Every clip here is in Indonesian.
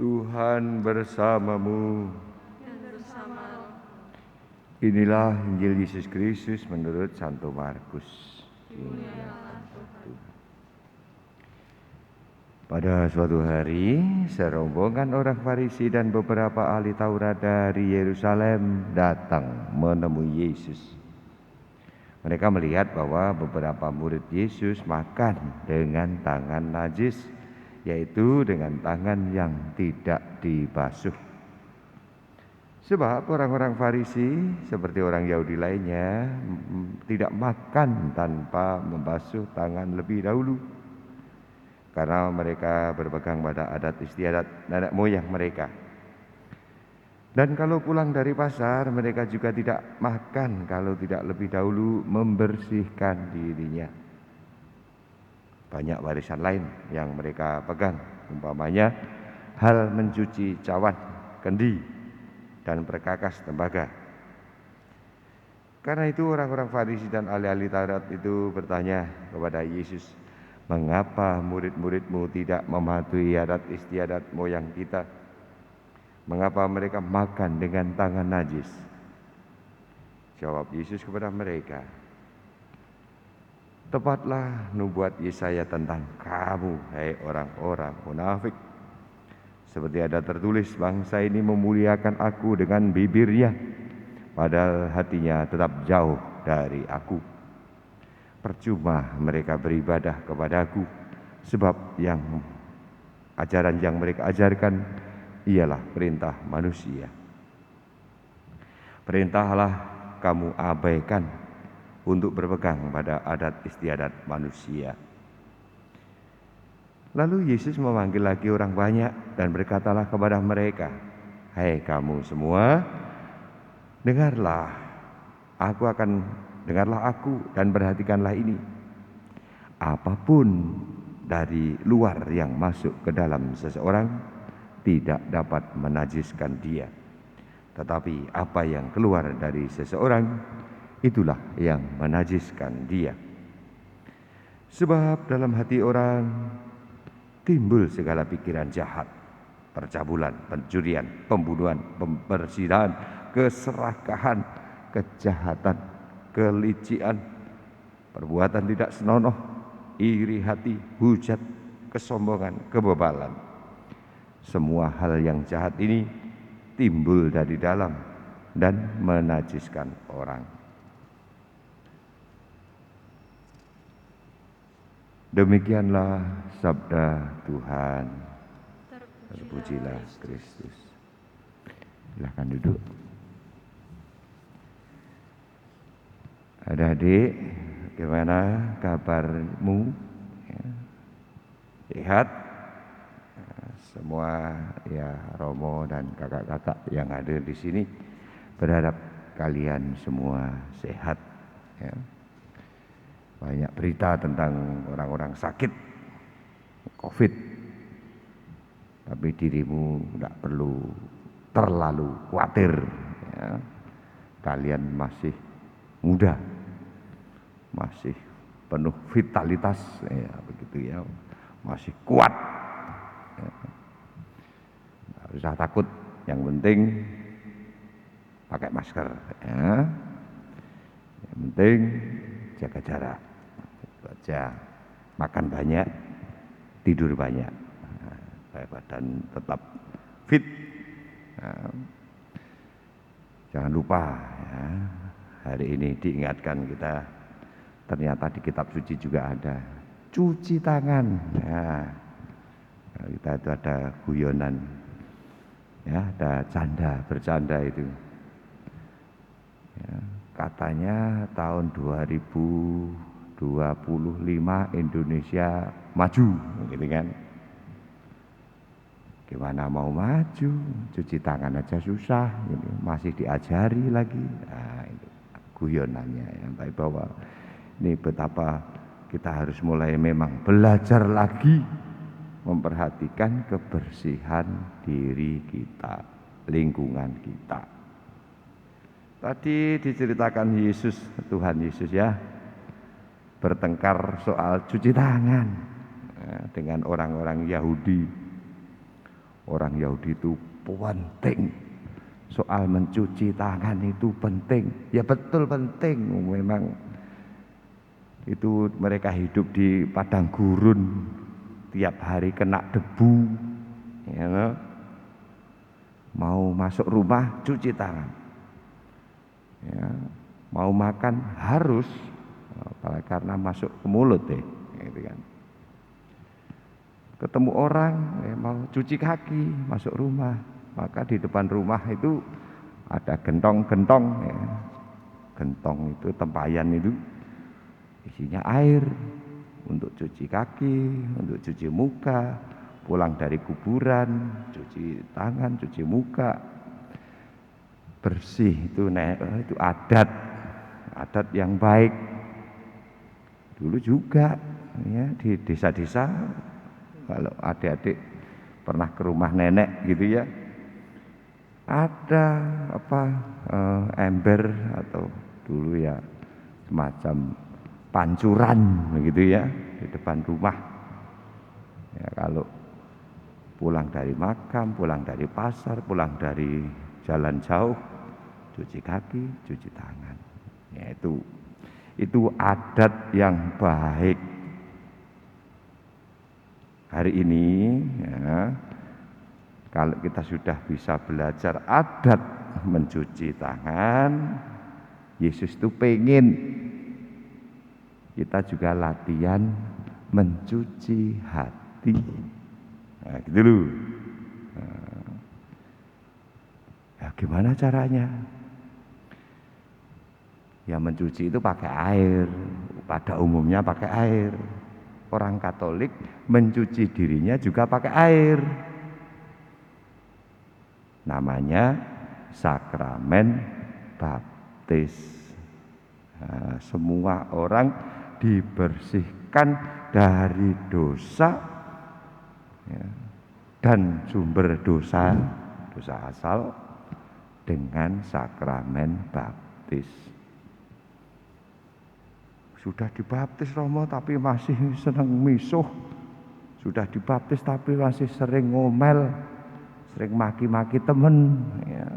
Tuhan bersamamu. Dan bersamamu. Inilah Injil Yesus Kristus menurut Santo Markus. Dimuliakan Tuhan. Pada suatu hari, serombongan orang Farisi dan beberapa ahli Taurat dari Yerusalem datang menemui Yesus. Mereka melihat bahwa beberapa murid Yesus makan dengan tangan najis, yaitu dengan tangan yang tidak dibasuh. Sebab orang-orang Farisi seperti orang Yahudi lainnya tidak makan tanpa membasuh tangan lebih dahulu, karena mereka berpegang pada adat istiadat nenek moyang mereka. Dan kalau pulang dari pasar, mereka juga tidak makan kalau tidak lebih dahulu membersihkan dirinya. Banyak warisan lain yang mereka pegang, umpamanya hal mencuci cawan, kendi, dan perkakas tembaga. Karena itu orang-orang Farisi dan ahli-ahli Taurat itu bertanya kepada Yesus, "Mengapa murid-muridmu tidak mematuhi adat istiadat moyang kita? Mengapa mereka makan dengan tangan najis?" Jawab Yesus kepada mereka, "Tepatlah nubuat Yesaya tentang kamu, hai orang-orang munafik. Seperti ada tertulis, bangsa ini memuliakan aku dengan bibirnya, padahal hatinya tetap jauh dari aku. Percuma mereka beribadah kepadaku, sebab ajaran yang mereka ajarkan ialah perintah manusia. Perintahlah kamu abaikan untuk berpegang pada adat istiadat manusia." Lalu Yesus memanggil lagi orang banyak dan berkatalah kepada mereka, "Hai kamu semua, dengarlah aku dan perhatikanlah ini. Apapun dari luar yang masuk ke dalam seseorang tidak dapat menajiskan dia. Tetapi apa yang keluar dari seseorang, itulah yang menajiskan dia. Sebab dalam hati orang timbul segala pikiran jahat, percabulan, pencurian, pembunuhan, perzinahan, keserakahan, kejahatan, kelicikan, perbuatan tidak senonoh, iri hati, hujat, kesombongan, kebebalan. Semua hal yang jahat ini timbul dari dalam dan menajiskan orang." Demikianlah sabda Tuhan. Terpujilah Kristus. Silakan duduk. Adik-adik, bagaimana kabarmu? Sehat? Semua ya, Romo dan kakak-kakak yang ada di sini, berharap kalian semua sehat. Ya. Banyak berita tentang orang-orang sakit COVID, tapi dirimu tidak perlu terlalu khawatir. Ya. Kalian masih muda, masih penuh vitalitas, ya begitu ya, masih kuat. Ya. Nggak usah takut, yang penting pakai masker. Ya. Yang penting jaga jarak. Baca, makan banyak, tidur banyak, supaya badan tetap fit. Jangan lupa ya, hari ini diingatkan kita, ternyata di kitab suci juga ada cuci tangan. Ya, kita itu ada guyonan, ya, ada bercanda itu. Ya, katanya tahun 2025 Indonesia maju, gitu kan? Gimana mau maju? Cuci tangan aja susah, gitu. Masih diajari lagi. Nah, itu guyonannya yang baik, bahwa ini betapa kita harus mulai memang belajar lagi memperhatikan kebersihan diri kita, lingkungan kita. Tadi diceritakan Yesus, Tuhan Yesus ya, bertengkar soal cuci tangan dengan orang-orang Yahudi. orang Yahudi itu penting. Soal mencuci tangan itu penting. Ya betul penting. Memang itu mereka hidup di padang gurun, tiap hari kena debu. Ya, mau masuk rumah cuci tangan. Ya, mau makan harus, apalagi karena masuk ke mulut gitu kan. Ketemu orang mau cuci kaki masuk rumah, maka di depan rumah itu ada gentong-gentong ya. Gentong itu tempayan itu isinya air untuk cuci kaki, untuk cuci muka, pulang dari kuburan cuci tangan, cuci muka, bersih. Itu adat yang baik. Dulu juga ya di desa-desa, kalau adik-adik pernah ke rumah nenek gitu ya, ada ember atau dulu ya semacam pancuran begitu ya di depan rumah. Ya, kalau pulang dari makam, pulang dari pasar, pulang dari jalan jauh, cuci kaki, cuci tangan. Ya, itu adat yang baik. Hari ini ya, kalau kita sudah bisa belajar adat mencuci tangan, Yesus itu pengen kita juga latihan mencuci hati. Nah, gitu loh. Ya, gimana caranya? Ya mencuci itu pakai air, pada umumnya pakai air. Orang Katolik mencuci dirinya juga pakai air. Namanya sakramen baptis. Nah, semua orang dibersihkan dari dosa ya, dan sumber dosa asal dengan sakramen baptis. Sudah dibaptis Romo tapi masih senang misuh. Sudah dibaptis tapi masih sering ngomel, sering maki-maki temen ya.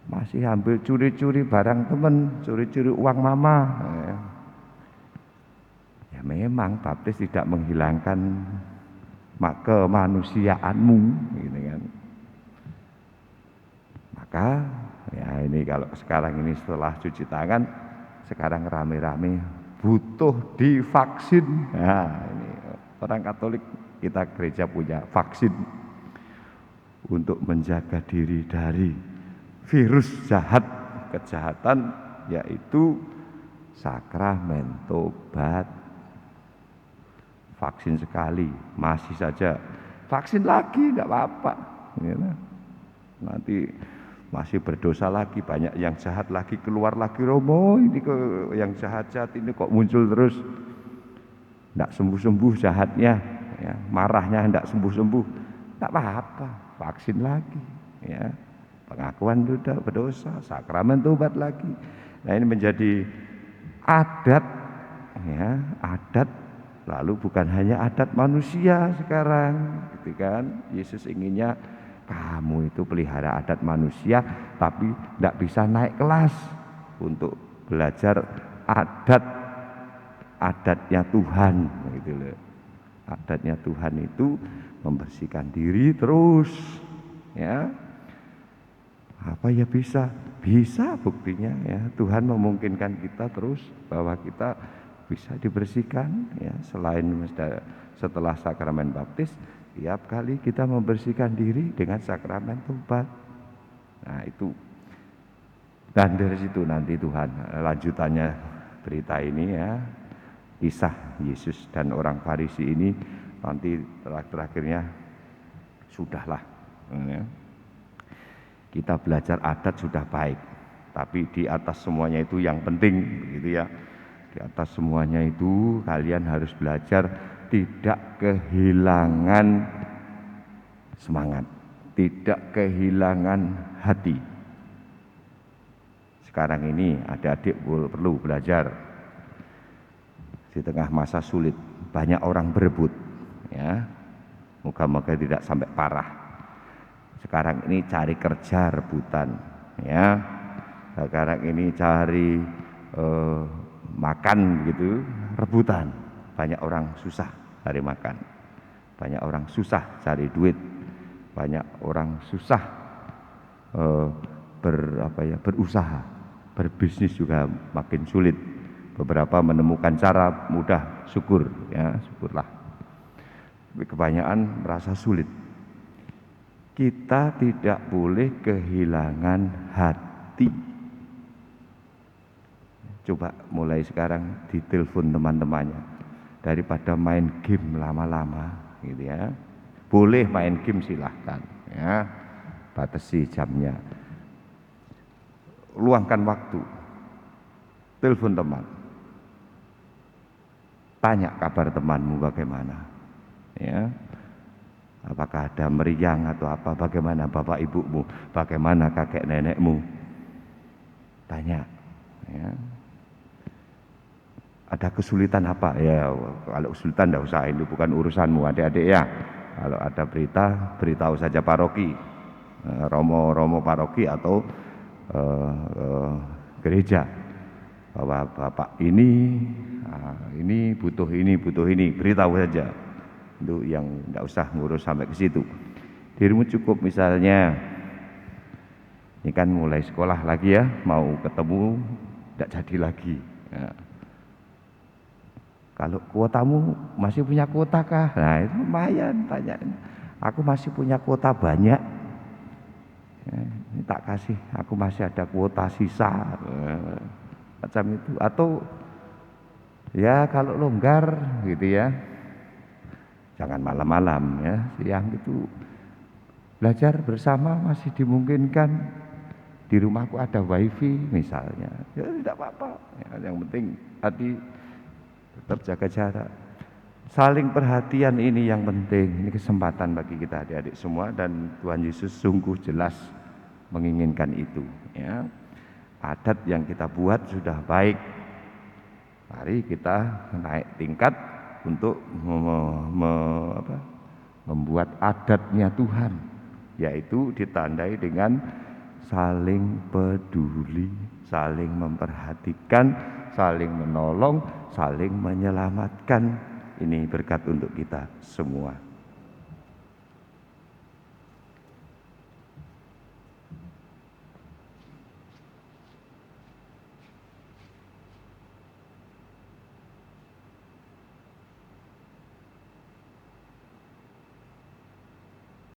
Masih ambil curi-curi barang temen, curi-curi uang mama ya. Ya memang baptis tidak menghilangkan kemanusiaanmu gitu kan. Maka ya ini kalau sekarang ini setelah cuci tangan, sekarang rame-rame butuh divaksin. Nah, ini orang Katolik, kita gereja punya vaksin untuk menjaga diri dari virus jahat, kejahatan, yaitu sakramen tobat. Vaksin sekali, masih saja vaksin lagi, tidak apa-apa. Nanti masih berdosa lagi, banyak yang jahat lagi keluar lagi. Romo, ini kok yang jahat-jahat ini kok muncul terus, tidak sembuh-sembuh jahatnya, ya, marahnya tidak sembuh-sembuh. Tidak apa-apa, vaksin lagi, ya, pengakuan sudah berdosa, sakramen tobat lagi. Nah ini menjadi adat, ya, adat. Lalu bukan hanya adat manusia sekarang, gitu kan? Yesus inginnya kamu itu pelihara adat manusia, tapi tidak bisa naik kelas untuk belajar adatnya Tuhan, gitu loh. Adatnya Tuhan itu membersihkan diri terus, ya. Apa ya bisa buktinya ya. Tuhan memungkinkan kita terus bahwa kita bisa dibersihkan ya, selain setelah sakramen baptis, tiap kali kita membersihkan diri dengan sakramen tobat. Nah itu, dan dari situ nanti Tuhan lanjutannya berita ini ya, kisah Yesus dan orang Farisi ini nanti terakhirnya sudahlah ya. Kita belajar adat sudah baik, tapi di atas semuanya itu yang penting gitu ya. Di atas semuanya itu kalian harus belajar tidak kehilangan semangat, tidak kehilangan hati. Sekarang ini adik-adik perlu belajar di tengah masa sulit, banyak orang berebut ya. Moga-moga tidak sampai parah. Sekarang ini cari kerja rebutan, ya. Sekarang ini cari makan gitu rebutan. Banyak orang susah cari makan, banyak orang susah cari duit, banyak orang susah berusaha, berbisnis juga makin sulit. Beberapa menemukan cara mudah, syukur, ya syukurlah. Tapi kebanyakan merasa sulit. Kita tidak boleh kehilangan hati. Coba mulai sekarang ditelepon teman-temannya, daripada main game lama-lama, gitu ya. Boleh main game silahkan, ya, batasi jamnya. Luangkan waktu, telepon teman, tanya kabar temanmu bagaimana, ya. Apakah ada meriang atau apa, bagaimana bapak ibumu, bagaimana kakek nenekmu, tanya, ya. Ada kesulitan apa? Ya kalau kesulitan tidak usah, itu bukan urusanmu adik-adik ya. Kalau ada berita, beritahu saja paroki, romo paroki atau gereja, bahwa bapak ini butuh ini, beritahu saja. Itu yang tidak usah ngurus sampai ke situ. Dirimu cukup misalnya, ini kan mulai sekolah lagi ya, mau ketemu tidak jadi lagi. Ya. Kalau kuotamu masih punya kuota kah? Nah itu lumayan tanya. Aku masih punya kuota banyak. Ya, ini tak kasih. Aku masih ada kuota sisa. Macam itu. Atau ya kalau longgar gitu ya. Jangan malam-malam ya. Siang itu belajar bersama masih dimungkinkan. Di rumahku ada wifi misalnya. Ya tidak apa-apa. Ya, yang penting tadi tetap jaga jarak, saling perhatian, ini yang penting. Ini kesempatan bagi kita adik-adik semua, dan Tuhan Yesus sungguh jelas menginginkan itu, ya. Adat yang kita buat sudah baik, mari kita naik tingkat untuk membuat adatnya Tuhan, yaitu ditandai dengan saling peduli, saling memperhatikan, saling menolong, saling menyelamatkan. Ini berkat untuk kita semua.